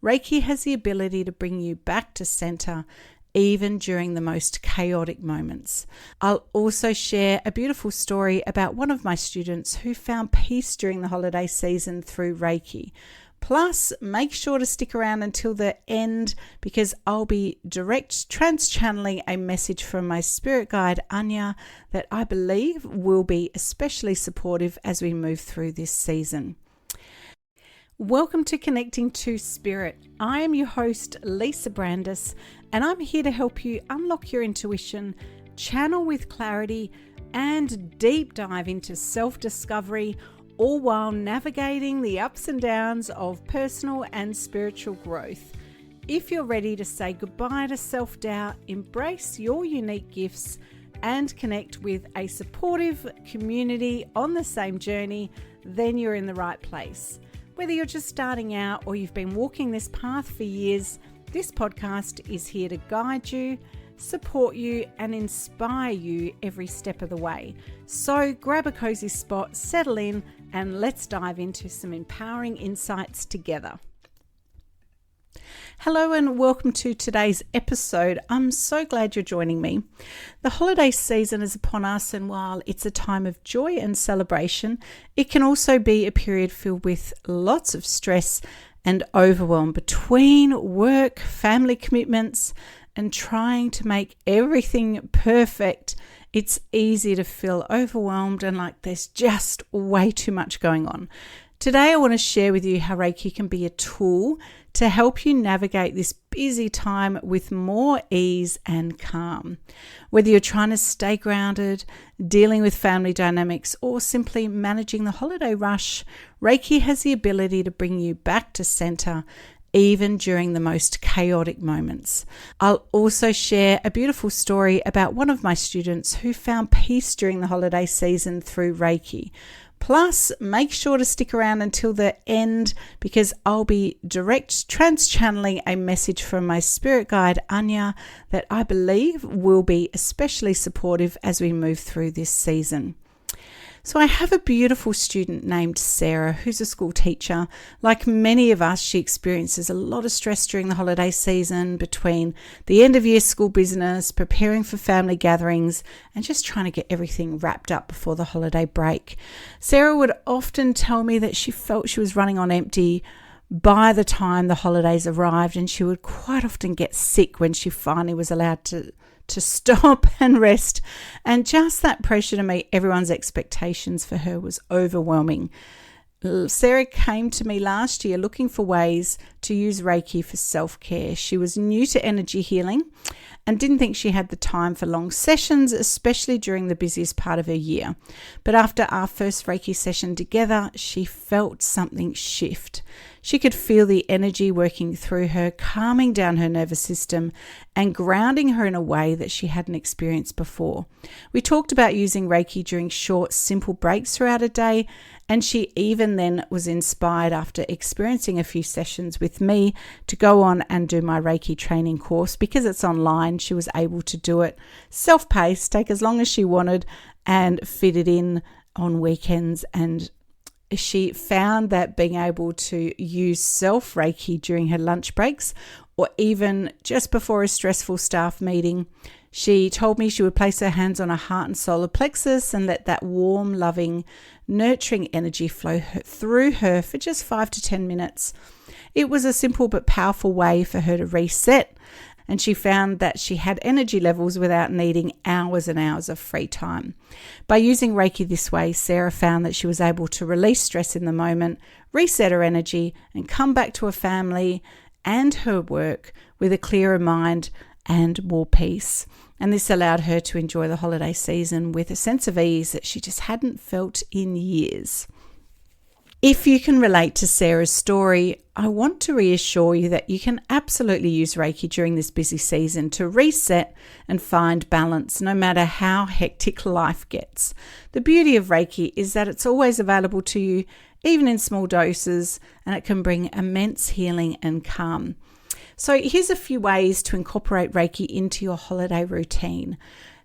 Reiki has the ability to bring you back to center even during the most chaotic moments. I'll also share a beautiful story about one of my students who found peace during the holiday season through Reiki. Plus, make sure to stick around until the end because I'll be direct trans-channeling a message from my spirit guide, Anya, that I believe will be especially supportive as we move through this season. Welcome to Connecting to Spirit. I am your host, Lisa Brandis, and I'm here to help you unlock your intuition, channel with clarity, and deep dive into self-discovery, all while navigating the ups and downs of personal and spiritual growth. If you're ready to say goodbye to self-doubt, embrace your unique gifts, and connect with a supportive community on the same journey, then you're in the right place. Whether you're just starting out or you've been walking this path for years, this podcast is here to guide you, support you, and inspire you every step of the way. So grab a cozy spot, settle in, and let's dive into some empowering insights together. Hello and welcome to today's episode. I'm so glad you're joining me. The holiday season is upon us, and while it's a time of joy and celebration, it can also be a period filled with lots of stress and overwhelm between work, family commitments, and trying to make everything perfect. It's easy to feel overwhelmed and like there's just way too much going on. Today, I want to share with you how Reiki can be a tool to help you navigate this busy time with more ease and calm. Whether you're trying to stay grounded, dealing with family dynamics, or simply managing the holiday rush, Reiki has the ability to bring you back to center even during the most chaotic moments. I'll also share a beautiful story about one of my students who found peace during the holiday season through Reiki. Plus, make sure to stick around until the end because I'll be direct trans-channeling a message from my spirit guide, Anya, that I believe will be especially supportive as we move through this season. So I have a beautiful student named Sarah who's a school teacher. Like many of us, she experiences a lot of stress during the holiday season between the end of year school business, preparing for family gatherings, and just trying to get everything wrapped up before the holiday break. Sarah would often tell me that she felt she was running on empty by the time the holidays arrived, and she would quite often get sick when she finally was allowed to stop and rest. And just that pressure to meet everyone's expectations for her was overwhelming. Sarah came to me last year looking for ways to use Reiki for self-care. She was new to energy healing and didn't think she had the time for long sessions, especially during the busiest part of her year. But after our first Reiki session together, she felt something shift. She could feel the energy working through her, calming down her nervous system and grounding her in a way that she hadn't experienced before. We talked about using Reiki during short, simple breaks throughout a day, and she even then was inspired after experiencing a few sessions with me to go on and do my Reiki training course. Because it's online, she was able to do it self-paced, take as long as she wanted, and fit it in on weekends. And she found that being able to use self-Reiki during her lunch breaks or even just before a stressful staff meeting, she told me she would place her hands on her heart and solar plexus and let that warm, loving, nurturing energy flow through her for just 5 to 10 minutes. It was a simple but powerful way for her to reset, and she found that she had energy levels without needing hours and hours of free time. By using Reiki this way, Sarah found that she was able to release stress in the moment, reset her energy, and come back to her family and her work with a clearer mind and more peace. And this allowed her to enjoy the holiday season with a sense of ease that she just hadn't felt in years. If you can relate to Sarah's story, I want to reassure you that you can absolutely use Reiki during this busy season to reset and find balance, no matter how hectic life gets. The beauty of Reiki is that it's always available to you, even in small doses, and it can bring immense healing and calm. So here's a few ways to incorporate Reiki into your holiday routine.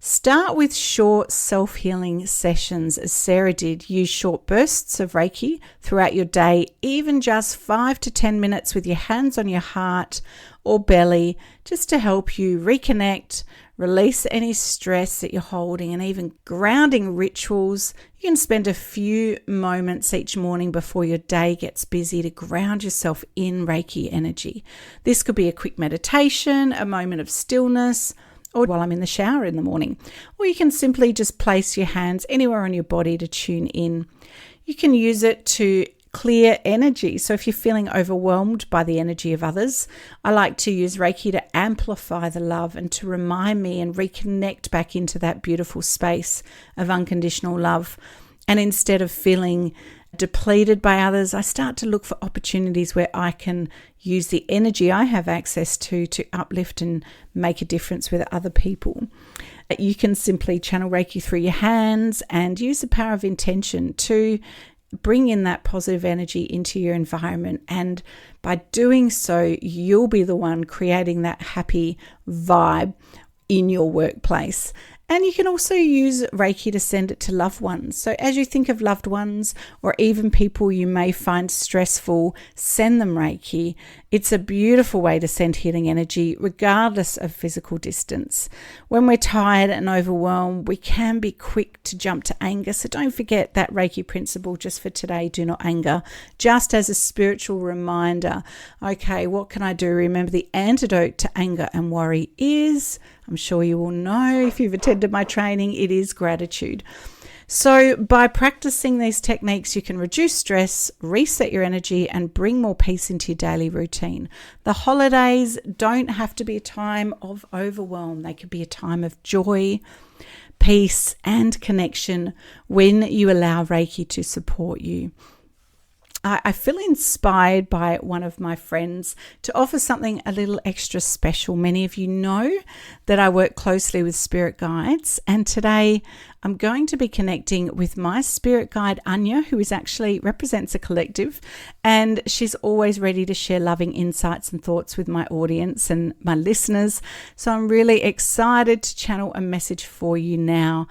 Start with short self-healing sessions, as Sarah did. Use short bursts of Reiki throughout your day, even just 5 to 10 minutes with your hands on your heart or belly, just to help you reconnect, release any stress that you're holding, and even grounding rituals. You can spend a few moments each morning before your day gets busy to ground yourself in Reiki energy. This could be a quick meditation, a moment of stillness, or while I'm in the shower in the morning. Or you can simply just place your hands anywhere on your body to tune in. You can use it to clear energy. So if you're feeling overwhelmed by the energy of others, I like to use Reiki to amplify the love and to remind me and reconnect back into that beautiful space of unconditional love. And instead of feeling depleted by others, I start to look for opportunities where I can use the energy I have access to uplift and make a difference with other people. You can simply channel Reiki through your hands and use the power of intention to bring in that positive energy into your environment. And by doing so, you'll be the one creating that happy vibe in your workplace. And you can also use Reiki to send it to loved ones. So as you think of loved ones or even people you may find stressful, send them Reiki. It's a beautiful way to send healing energy regardless of physical distance. When we're tired and overwhelmed, we can be quick to jump to anger. So don't forget that Reiki principle just for today, do not anger. Just as a spiritual reminder, okay, what can I do? Remember, the antidote to anger and worry is, I'm sure you all know if you've attended my training, it is gratitude. So by practicing these techniques, you can reduce stress, reset your energy, and bring more peace into your daily routine. The holidays don't have to be a time of overwhelm. They could be a time of joy, peace, and connection when you allow Reiki to support you. I feel inspired by one of my friends to offer something a little extra special. Many of you know that I work closely with spirit guides, and today I'm going to be connecting with my spirit guide, Anya, who actually represents a collective, and she's always ready to share loving insights and thoughts with my audience and my listeners. So I'm really excited to channel a message for you now.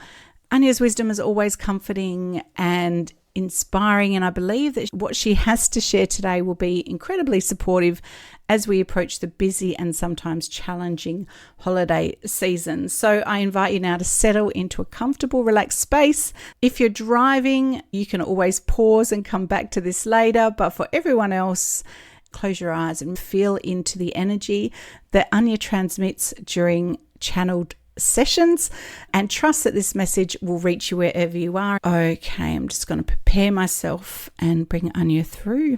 Anya's wisdom is always comforting and inspiring, and I believe that what she has to share today will be incredibly supportive as we approach the busy and sometimes challenging holiday season. So I invite you now to settle into a comfortable, relaxed space. If you're driving, you can always pause and come back to this later, but for everyone else, close your eyes and feel into the energy that Anya transmits during channeled sessions, and trust that this message will reach you wherever you are. Okay, I'm just going to prepare myself and bring Anya through.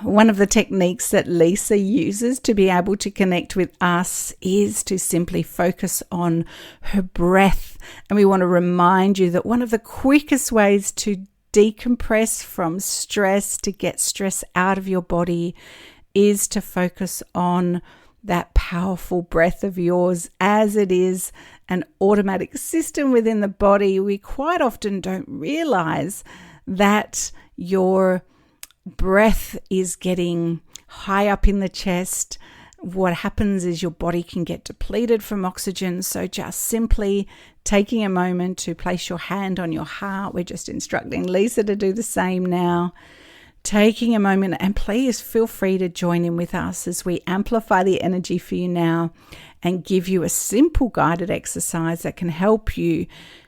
One of the techniques that Lisa uses to be able to connect with us is to simply focus on her breath. And we want to remind you that one of the quickest ways to decompress from stress, to get stress out of your body, is to focus on that powerful breath of yours. As it is an automatic system within the body, we quite often don't realize that your breath is getting high up in the chest. What happens is your body can get depleted from oxygen. So just simply taking a moment to place your hand on your heart. We're just instructing Lisa to do the same now. Taking a moment, and please feel free to join in with us as we amplify the energy for you now and give you a simple guided exercise that can help you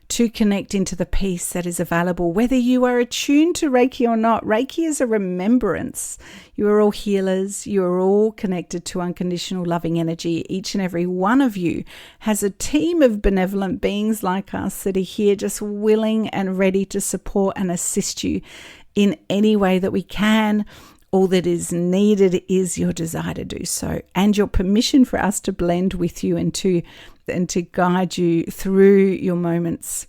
to connect into the peace that is available, whether you are attuned to Reiki or not. Reiki is a remembrance. You are all healers. You are all connected to unconditional loving energy. Each and every one of you has a team of benevolent beings like us that are here just willing and ready to support and assist you in any way that we can. All that is needed is your desire to do so and your permission for us to blend with you and to guide you through your moments.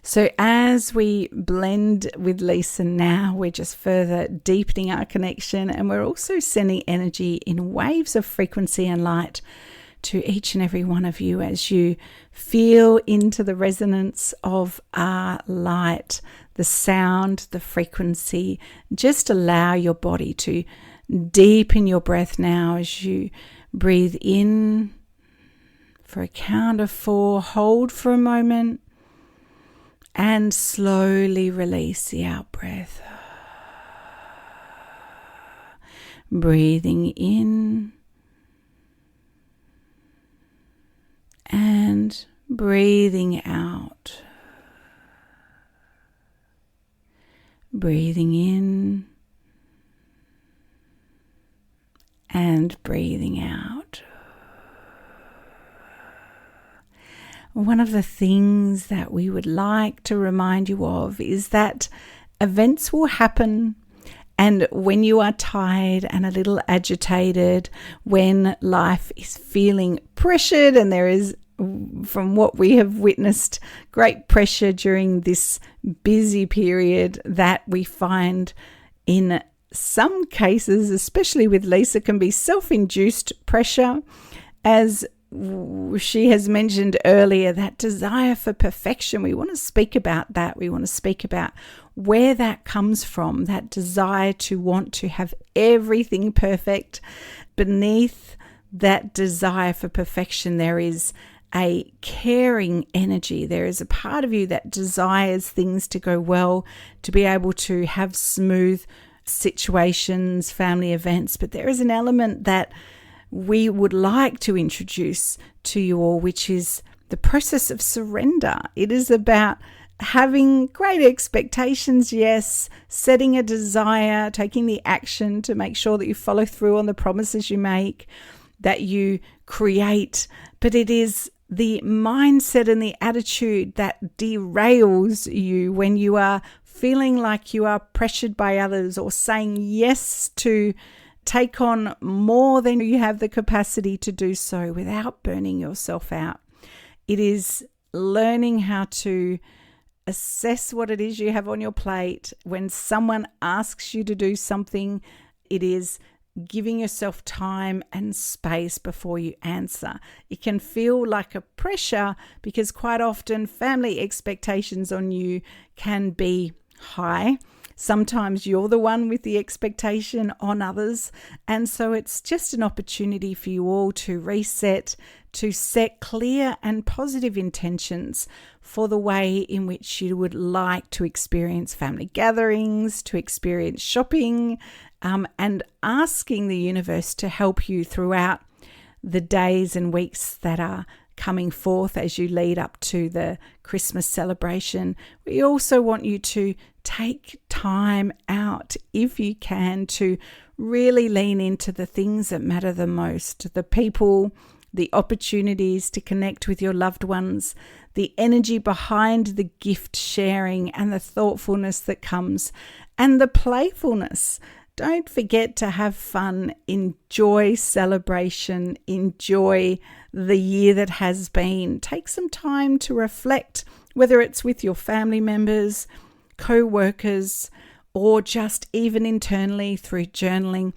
So as we blend with Lisa now, we're just further deepening our connection, and we're also sending energy in waves of frequency and light to each and every one of you as you feel into the resonance of our light, the sound, the frequency. Just allow your body to deepen your breath now as you breathe in For a count of 4, hold for a moment and slowly release the out breath. Breathing in and breathing out. Breathing in and breathing out. One of the things that we would like to remind you of is that events will happen, and when you are tired and a little agitated, when life is feeling pressured, and there is, from what we have witnessed, great pressure during this busy period that we find in some cases, especially with Lisa, can be self-induced pressure, as she has mentioned earlier, that desire for perfection. We want to speak about that. We want to speak about where that comes from, that desire to want to have everything perfect. Beneath that desire for perfection, there is a caring energy. There is a part of you that desires things to go well, to be able to have smooth situations, family events, but there is an element that we would like to introduce to you all, which is the process of surrender. It is about having great expectations, yes, setting a desire, taking the action to make sure that you follow through on the promises you make, that you create, but it is the mindset and the attitude that derails you when you are feeling like you are pressured by others, or saying yes to take on more than you have the capacity to do so without burning yourself out. It is learning how to assess what it is you have on your plate. When someone asks you to do something, it is giving yourself time and space before you answer. It can feel like a pressure because quite often family expectations on you can be high. Sometimes you're the one with the expectation on others. And so it's just an opportunity for you all to reset, to set clear and positive intentions for the way in which you would like to experience family gatherings, to experience shopping, and asking the universe to help you throughout the days and weeks that are coming forth as you lead up to the Christmas celebration. We also want you to take time out, if you can, to really lean into the things that matter the most, the people, the opportunities to connect with your loved ones, the energy behind the gift sharing and the thoughtfulness that comes, and the playfulness. Don't forget to have fun, enjoy celebration, enjoy the year that has been. Take some time to reflect, whether it's with your family members, co-workers, or just even internally through journaling.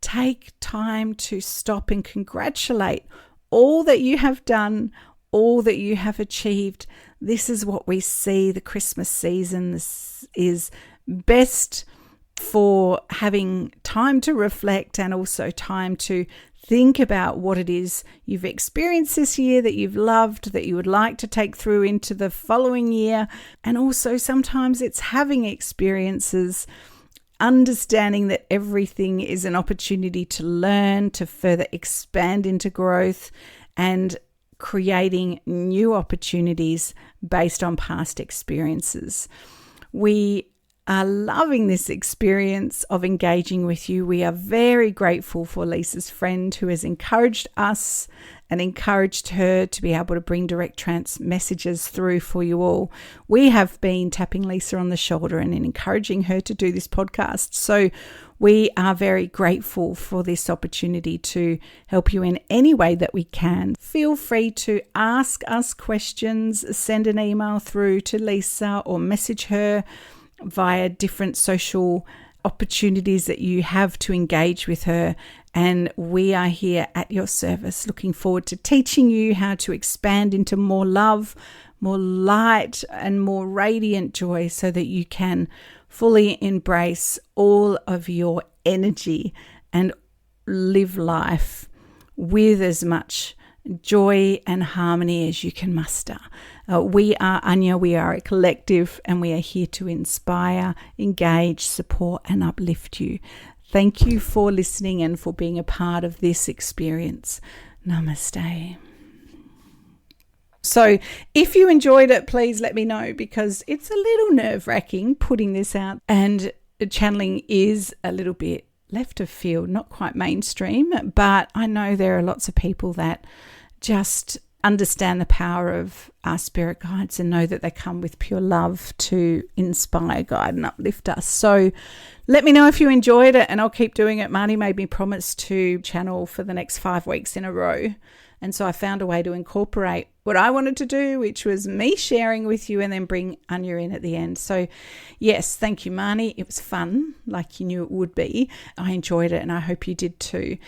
Take time to stop and congratulate all that you have done, all that you have achieved. This is what we see the Christmas season. This is best for having time to reflect and also time to think about what it is you've experienced this year that you've loved, that you would like to take through into the following year. And also sometimes it's having experiences, understanding that everything is an opportunity to learn, to further expand into growth, and creating new opportunities based on past experiences. We are loving this experience of engaging with you. We are very grateful for Lisa's friend who has encouraged us and encouraged her to be able to bring direct trance messages through for you all. We have been tapping Lisa on the shoulder and encouraging her to do this podcast. So we are very grateful for this opportunity to help you in any way that we can. Feel free to ask us questions, send an email through to Lisa or message her via different social opportunities that you have to engage with her. And we are here at your service, looking forward to teaching you how to expand into more love, more light, and more radiant joy so that you can fully embrace all of your energy and live life with as much joy and harmony as you can muster. We are Anya, we are a collective, and we are here to inspire, engage, support, and uplift you. Thank you for listening and for being a part of this experience. Namaste. So if you enjoyed it, please let me know, because it's a little nerve-wracking putting this out, and channeling is a little bit left of field, not quite mainstream, but I know there are lots of people that just understand the power of our spirit guides and know that they come with pure love to inspire, guide and uplift us. So let me know if you enjoyed it, and I'll keep doing it. Marnie made me promise to channel for the next 5 weeks in a row. And so I found a way to incorporate what I wanted to do, which was me sharing with you and then bring Anya in at the end. So yes, thank you, Marnie. It was fun, like you knew it would be. I enjoyed it and I hope you did too.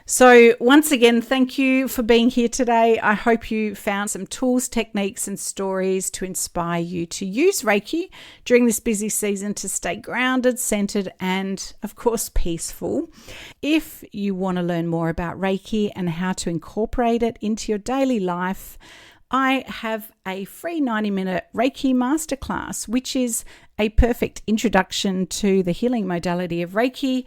So once again, thank you for being here today. I hope you found some tools, techniques and stories to inspire you to use Reiki during this busy season to stay grounded, centered and of course peaceful. If you want to learn more about Reiki and how to incorporate it into your daily life, I have a free 90-minute Reiki Masterclass, which is a perfect introduction to the healing modality of Reiki.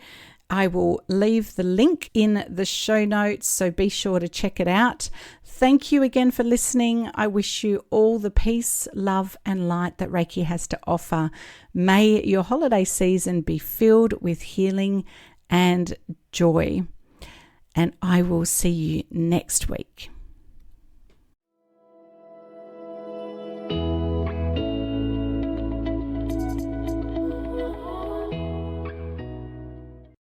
I will leave the link in the show notes, so be sure to check it out. Thank you again for listening. I wish you all the peace, love, and light that Reiki has to offer. May your holiday season be filled with healing and joy. And I will see you next week.